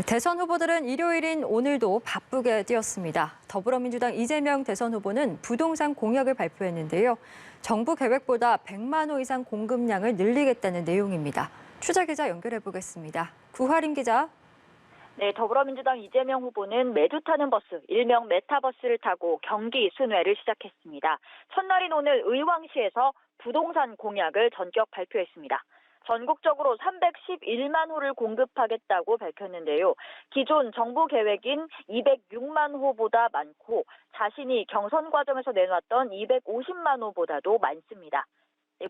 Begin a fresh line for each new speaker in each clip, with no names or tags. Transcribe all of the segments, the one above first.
대선 후보들은 일요일인 오늘도 바쁘게 뛰었습니다. 더불어민주당 이재명 대선 후보는 부동산 공약을 발표했는데요. 정부 계획보다 100만 호 이상 공급량을 늘리겠다는 내용입니다. 취재 기자 연결해 보겠습니다. 구하림 기자.
네, 더불어민주당 이재명 후보는 매주 타는 버스, 일명 메타버스를 타고 경기 순회를 시작했습니다. 첫날인 오늘 의왕시에서 부동산 공약을 전격 발표했습니다. 전국적으로 311만 호를 공급하겠다고 밝혔는데요. 기존 정부 계획인 206만 호보다 많고 자신이 경선 과정에서 내놨던 250만 호보다도 많습니다.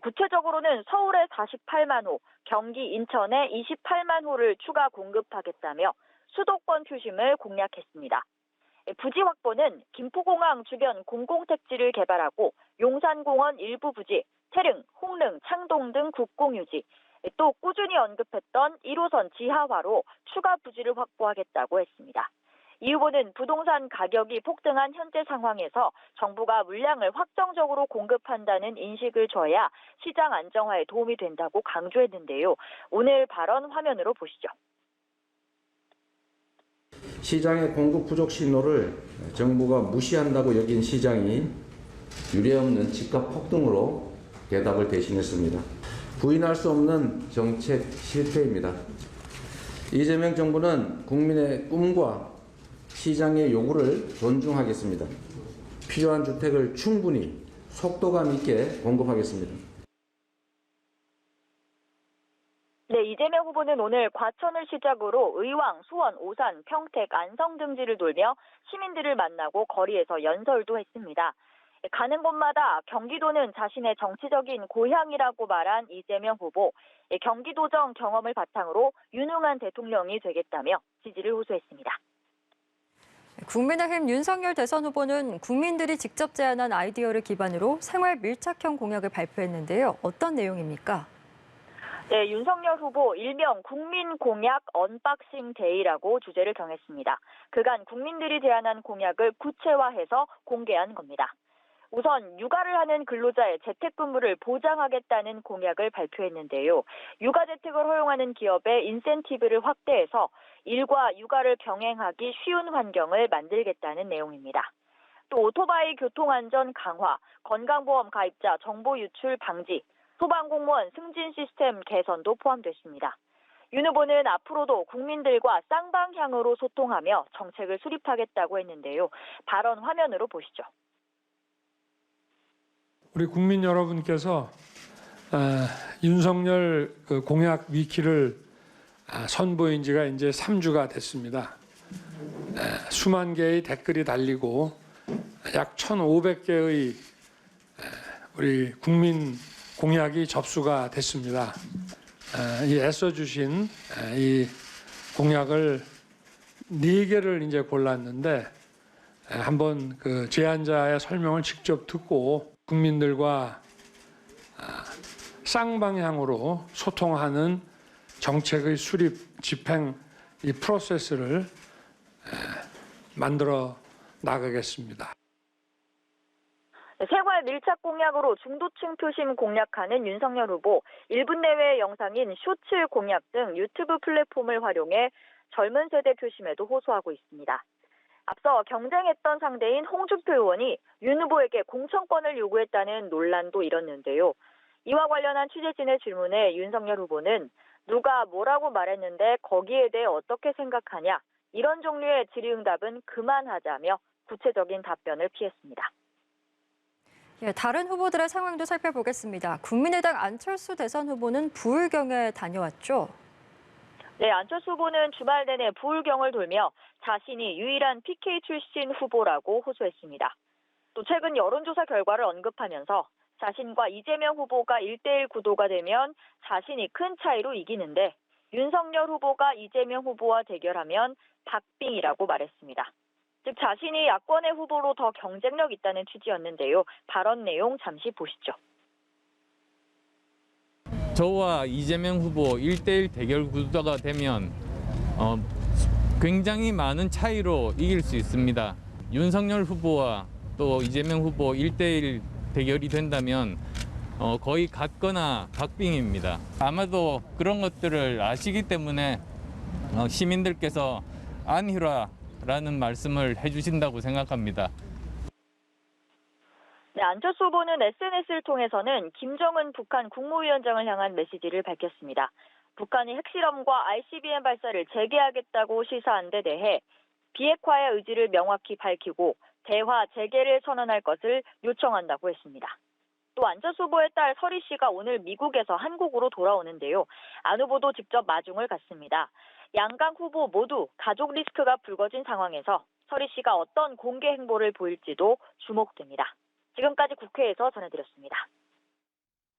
구체적으로는 서울에 48만 호, 경기 인천에 28만 호를 추가 공급하겠다며 수도권 표심을 공약했습니다. 부지 확보는 김포공항 주변 공공택지를 개발하고 용산공원 일부 부지, 태릉, 홍릉, 창동 등 국공유지, 또 꾸준히 언급했던 1호선 지하화로 추가 부지를 확보하겠다고 했습니다. 이 후보는 부동산 가격이 폭등한 현재 상황에서 정부가 물량을 확정적으로 공급한다는 인식을 줘야 시장 안정화에 도움이 된다고 강조했는데요. 오늘 발언 화면으로 보시죠.
시장의 공급 부족 신호를 정부가 무시한다고 여긴 시장이 유례없는 집값 폭등으로 대답을 대신했습니다. 부인할 수 없는 정책 실패입니다. 이재명 정부는 국민의 꿈과 시장의 요구를 존중하겠습니다. 필요한 주택을 충분히 속도감 있게 공급하겠습니다.
네, 이재명 후보는 오늘 과천을 시작으로 의왕, 수원, 오산, 평택, 안성 등지를 돌며 시민들을 만나고 거리에서 연설도 했습니다. 가는 곳마다 경기도는 자신의 정치적인 고향이라고 말한 이재명 후보, 경기도정 경험을 바탕으로 유능한 대통령이 되겠다며 지지를 호소했습니다.
국민의힘 윤석열 대선 후보는 국민들이 직접 제안한 아이디어를 기반으로 생활 밀착형 공약을 발표했는데요. 어떤 내용입니까?
네, 윤석열 후보 일명 국민 공약 언박싱 데이라고 주제를 정했습니다. 그간 국민들이 제안한 공약을 구체화해서 공개한 겁니다. 우선 육아를 하는 근로자의 재택근무를 보장하겠다는 공약을 발표했는데요. 육아재택을 허용하는 기업의 인센티브를 확대해서 일과 육아를 병행하기 쉬운 환경을 만들겠다는 내용입니다. 또 오토바이 교통안전 강화, 건강보험 가입자 정보 유출 방지, 소방공무원 승진 시스템 개선도 포함됐습니다. 윤 후보는 앞으로도 국민들과 쌍방향으로 소통하며 정책을 수립하겠다고 했는데요. 발언 화면으로 보시죠.
우리 국민 여러분께서 윤석열 공약 위키를 선보인 지가 이제 3주가 됐습니다. 수만 개의 댓글이 달리고 약 1,500개의 우리 국민 공약이 접수가 됐습니다. 이 애써주신 이 공약을 4개를 이제 골랐는데 한번 그 제안자의 설명을 직접 듣고 국민들과 쌍방향으로 소통하는 정책의 수립, 집행 이 프로세스를 만들어 나가겠습니다.
생활 밀착 공약으로 중도층 표심 공략하는 윤석열 후보, 1분 내외의 영상인 쇼츠 공약 등 유튜브 플랫폼을 활용해 젊은 세대 표심에도 호소하고 있습니다. 앞서 경쟁했던 상대인 홍준표 의원이 윤 후보에게 공천권을 요구했다는 논란도 일었는데요. 이와 관련한 취재진의 질문에 윤석열 후보는 누가 뭐라고 말했는데 거기에 대해 어떻게 생각하냐, 이런 종류의 질의응답은 그만하자며 구체적인 답변을 피했습니다.
다른 후보들의 상황도 살펴보겠습니다. 국민의당 안철수 대선 후보는 부울경에 다녀왔죠.
네, 안철수 후보는 주말 내내 부울경을 돌며 자신이 유일한 PK 출신 후보라고 호소했습니다. 또 최근 여론조사 결과를 언급하면서 자신과 이재명 후보가 1대1 구도가 되면 자신이 큰 차이로 이기는데 윤석열 후보가 이재명 후보와 대결하면 박빙이라고 말했습니다. 즉 자신이 야권의 후보로 더 경쟁력 있다는 취지였는데요. 발언 내용 잠시 보시죠.
저와 이재명 후보 1대1 대결 구도가 되면 굉장히 많은 차이로 이길 수 있습니다. 윤석열 후보와 또 이재명 후보 1대1 대결이 된다면 거의 같거나 박빙입니다. 아마도 그런 것들을 아시기 때문에 시민들께서 안일화라는 말씀을 해주신다고 생각합니다.
네, 안철수 후보는 SNS를 통해서는 김정은 북한 국무위원장을 향한 메시지를 밝혔습니다. 북한이 핵실험과 ICBM 발사를 재개하겠다고 시사한 데 대해 비핵화의 의지를 명확히 밝히고 대화 재개를 선언할 것을 요청한다고 했습니다. 또 안철수 후보의 딸 설희 씨가 오늘 미국에서 한국으로 돌아오는데요. 안 후보도 직접 마중을 갔습니다. 양강 후보 모두 가족 리스크가 불거진 상황에서 설희 씨가 어떤 공개 행보를 보일지도 주목됩니다. 지금까지 국회에서 전해드렸습니다.